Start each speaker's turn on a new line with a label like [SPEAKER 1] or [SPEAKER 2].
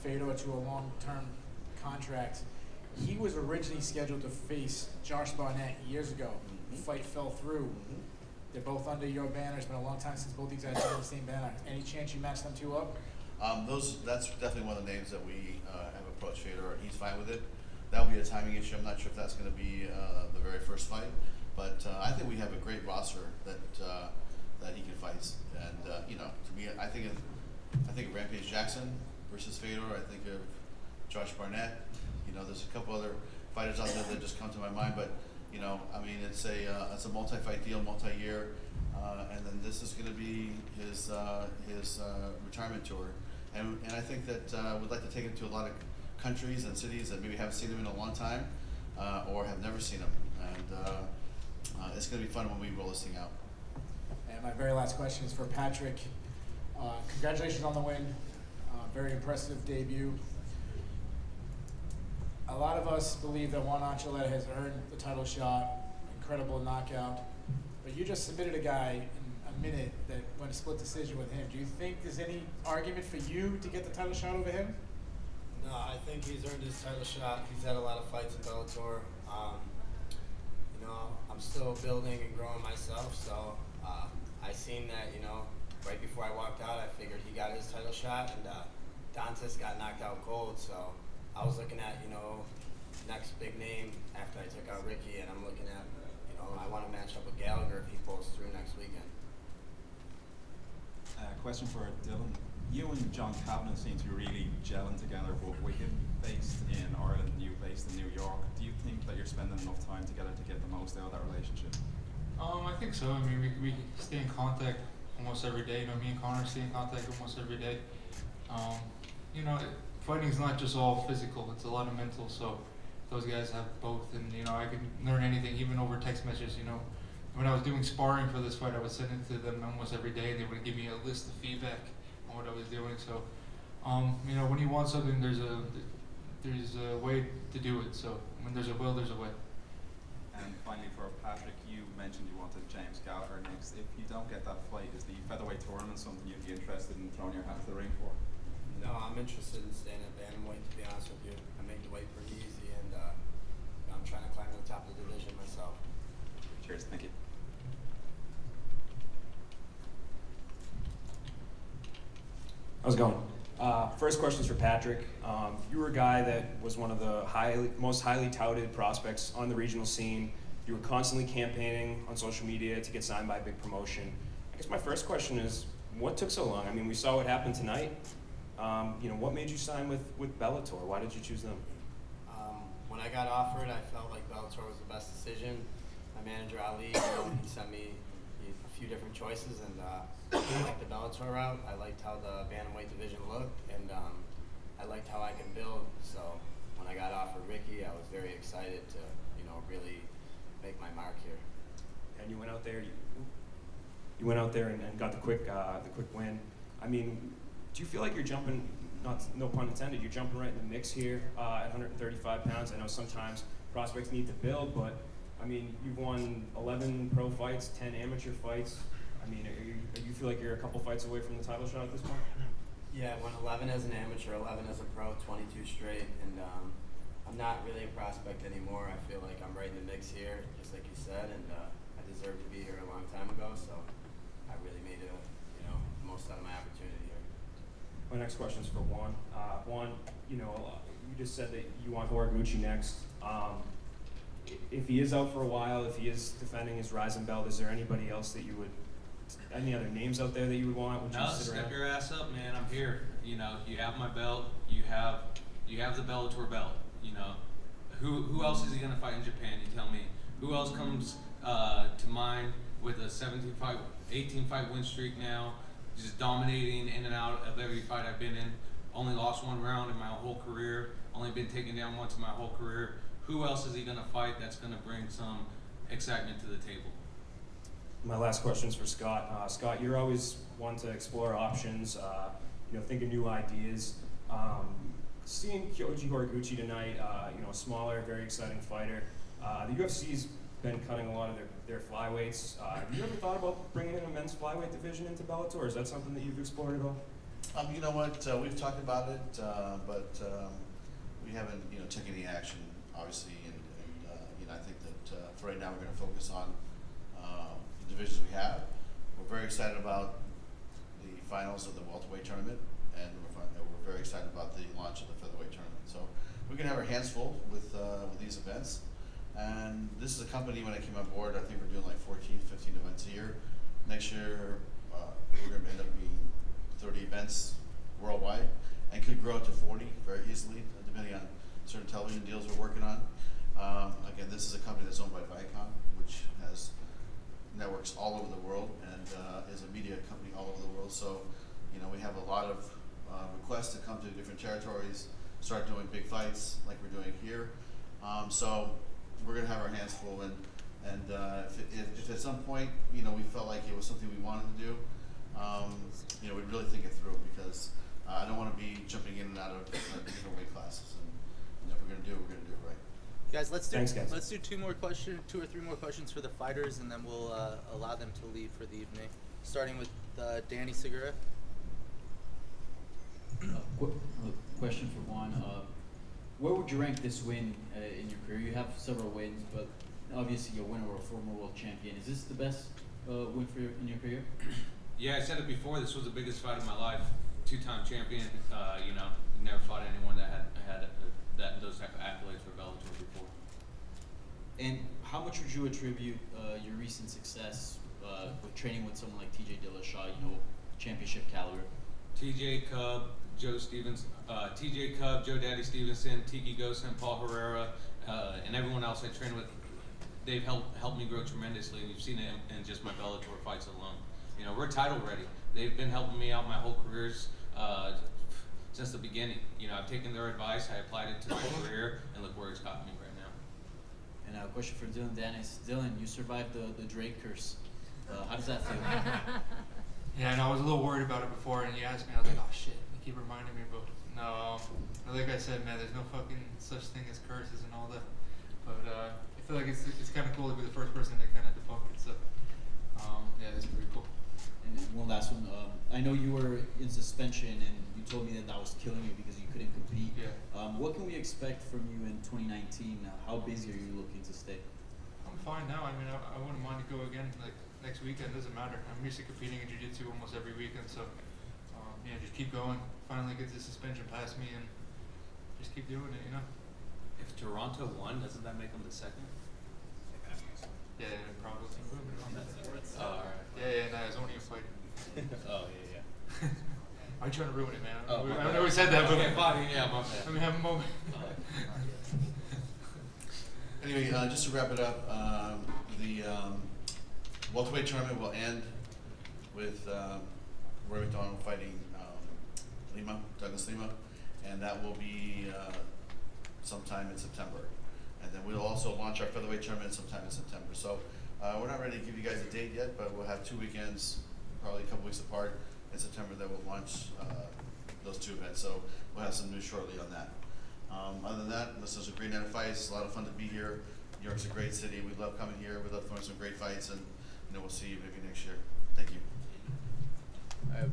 [SPEAKER 1] Fedor to a long-term contract. He was originally scheduled to face Josh Barnett years ago. The fight fell through. They're both under your banner. It's been a long time since both these guys have the same banner. Any chance you match them two up?
[SPEAKER 2] That's definitely one of the names that we have approached Fedor, and he's fine with it. That'll be a timing issue. I'm not sure if that's going to be the very first fight, but I think we have a great roster that he can fight. And to me, I think of Rampage Jackson versus Fedor. I think of Josh Barnett. There's a couple other fighters out there that just come to my mind, but it's a multi-fight deal, multi-year, and then this is going to be his retirement tour, and I think that we'd like to take him to a lot of countries and cities that maybe haven't seen him in a long time, or have never seen him, and it's going to be fun when we roll this thing out.
[SPEAKER 1] And my very last question is for Patrick. Congratulations on the win. Very impressive debut. A lot of us believe that Juan Archuleta has earned the title shot, incredible knockout, but you just submitted a guy in a minute that went a split decision with him. Do you think there's any argument for you to get the title shot over him?
[SPEAKER 3] No, I think he's earned his title shot. He's had a lot of fights in Bellator. I'm still building and growing myself, so I seen that, right before I walked out, I figured he got his title shot, and Dantas got knocked out cold, so I was looking at, next big name after I took out Ricky, and I'm looking at, I want to match up with Gallagher if he pulls through next weekend.
[SPEAKER 4] Question for Dylan. You and John Kavanagh seem to be really gelling together, but with him based in Ireland and you based in New York, do you think that you're spending enough time together to get the most out of that relationship?
[SPEAKER 5] I think so. I mean, we stay in contact almost every day. Me and Connor stay in contact almost every day. Fighting is not just all physical; it's a lot of mental. So those guys have both, and I can learn anything, even over text messages. When I was doing sparring for this fight, I would send it to them almost every day. They would give me a list of feedback on what I was doing. So, when you want something, there's a way to do it. So when there's a will, there's a way.
[SPEAKER 4] And finally, for Patrick, you mentioned you wanted James Gallagher next. If you don't get that fight, is the featherweight tournament something you'd be interested in throwing your hat to the ring for?
[SPEAKER 3] No, I'm interested in staying at bantamweight, to be honest with you. I make the weight pretty easy, and I'm trying to climb to the top of the division myself.
[SPEAKER 4] Cheers, thank you.
[SPEAKER 6] How's it going? First question is for Patrick. You were a guy that was one of the most highly touted prospects on the regional scene. You were constantly campaigning on social media to get signed by a big promotion. I guess my first question is, what took so long? I mean, we saw what happened tonight. What made you sign with Bellator? Why did you choose them?
[SPEAKER 3] When I got offered, I felt like Bellator was the best decision. My manager, Ali, he sent me a few different choices, and I liked the Bellator route. I liked how the bantamweight division looked, and I liked how I can build. So when I got offered Ricky, I was very excited to, really make my mark here.
[SPEAKER 6] And you went out there. You went out there and got the quick win. I mean, do you feel like you're jumping? No pun intended. You're jumping right in the mix here at 135 pounds. I know sometimes prospects need to build, but I mean, you've won 11 pro fights, 10 amateur fights. I mean, you feel like you're a couple fights away from the title shot at this point?
[SPEAKER 3] Yeah, I won 11 as an amateur, 11 as a pro, 22 straight, and I'm not really a prospect anymore. I feel like I'm right in the mix here, just like you said, and I deserve to be here a long time ago, so I really made the most out of my opportunity here.
[SPEAKER 6] My next question is for Juan. Juan, you just said that you want Horiguchi next. If he is out for a while, if he is defending his rising belt, is there anybody else that you would, any other names out there that you would want? Would
[SPEAKER 7] No,
[SPEAKER 6] you sit
[SPEAKER 7] step
[SPEAKER 6] around?
[SPEAKER 7] your ass up, man. I'm here. You have my belt. You have the Bellator belt. Who else is he gonna fight in Japan? You tell me. Who else comes to mind with a 18 fight win streak now, just dominating in and out of every fight I've been in. Only lost one round in my whole career. Only been taken down once in my whole career. Who else is he gonna fight that's gonna bring some excitement to the table?
[SPEAKER 6] My last question is for Scott. Scott, you're always one to explore options, think of new ideas. Seeing Kyoji Horiguchi tonight, a smaller, very exciting fighter. The UFC's been cutting a lot of their flyweights. Have you ever thought about bringing in a men's flyweight division into Bellator? Is that something that you've explored at all?
[SPEAKER 2] You know what, we've talked about it, but we haven't, taken any action, obviously, and I think that for right now, we're gonna focus on the divisions we have. We're very excited about the finals of the welterweight tournament, and we're very excited about the launch of the featherweight tournament. So we're gonna have our hands full with these events. And this is a company, when I came on board, I think we're doing like 14, 15 events a year. Next year, we're gonna end up being 30 events worldwide, and could grow to 40 very easily, depending on certain television deals we're working on. Again, this is a company that's owned by Viacom, which has networks all over the world, and is a media company all over the world. So, we have a lot of requests to come to different territories, start doing big fights like we're doing here. So we're gonna have our hands full, and if at some point, we felt like it was something we wanted to do, we'd really think it through, because I don't want to be jumping in and out of different weight classes. And if we're gonna do it, we're gonna do it right.
[SPEAKER 8] Guys, let's do
[SPEAKER 6] Thanks, guys.
[SPEAKER 8] let's do two or three more questions for the fighters, and then we'll allow them to leave for the evening. Starting with Danny Segura.
[SPEAKER 9] Question for Juan. Where would you rank this win in your career? You have several wins, but obviously you're a winner or a former world champion. Is this the best win in your career?
[SPEAKER 7] Yeah, I said it before. This was the biggest fight of my life. 2-time champion. Never fought anyone that had those type of accolades for Bellator before.
[SPEAKER 9] And how much would you attribute your recent success with training with someone like TJ Dillashaw, championship caliber?
[SPEAKER 7] TJ Cub, Joe Daddy Stevenson, Tiki Gosen, Paul Herrera, and everyone else I trained with, they've helped me grow tremendously, and you've seen it in just my Bellator fights alone. We're title ready. They've been helping me out my whole careers since the beginning. I've taken their advice, I applied it to my career, and look where it's got me right now.
[SPEAKER 9] And a question for Dylan Dennis. Dylan, you survived the Drake curse. How does that feel?
[SPEAKER 5] Yeah, and I was a little worried about it before, and you asked me, I was like, oh shit, you keep reminding me, but no, like I said, man, there's no fucking such thing as curses and all that. But I feel like it's kind of cool to be the first person to kind of debunk it, so yeah, that's pretty cool.
[SPEAKER 9] And then one last one. I know you were in suspension, and you told me that was killing you because you couldn't compete.
[SPEAKER 5] Yeah.
[SPEAKER 9] What can we expect from you in 2019? How busy are you looking to stay?
[SPEAKER 5] I'm fine now. I mean, I wouldn't mind to go again, like next weekend, doesn't matter. I'm used to competing in jiu-jitsu almost every weekend, so yeah, just keep going. Finally get the suspension past me, and just keep doing it,
[SPEAKER 7] If Toronto won, doesn't that make them the second?
[SPEAKER 5] Yeah, probably.
[SPEAKER 7] All right.
[SPEAKER 5] Yeah, no, it's only a fight.
[SPEAKER 7] Oh yeah.
[SPEAKER 5] I'm trying to ruin it, man.
[SPEAKER 7] Oh, my
[SPEAKER 5] I
[SPEAKER 7] bad.
[SPEAKER 5] know we said that, but
[SPEAKER 7] Okay, fine. Yeah, my bad.
[SPEAKER 5] let me have a moment.
[SPEAKER 2] Anyway, just to wrap it up, the welterweight tournament will end with Roy McDonald fighting Douglas Lima, and that will be sometime in September. And then we'll also launch our featherweight tournament sometime in September. So we're not ready to give you guys a date yet, but we'll have 2 weekends, probably a couple weeks apart in September, that will launch those 2 events. So we'll have some news shortly on that. Other than that, this was a great night of fights. It's a lot of fun to be here. New York's a great city. We love coming here. We love throwing some great fights, and we'll see you maybe next year. Thank you.
[SPEAKER 8] All right.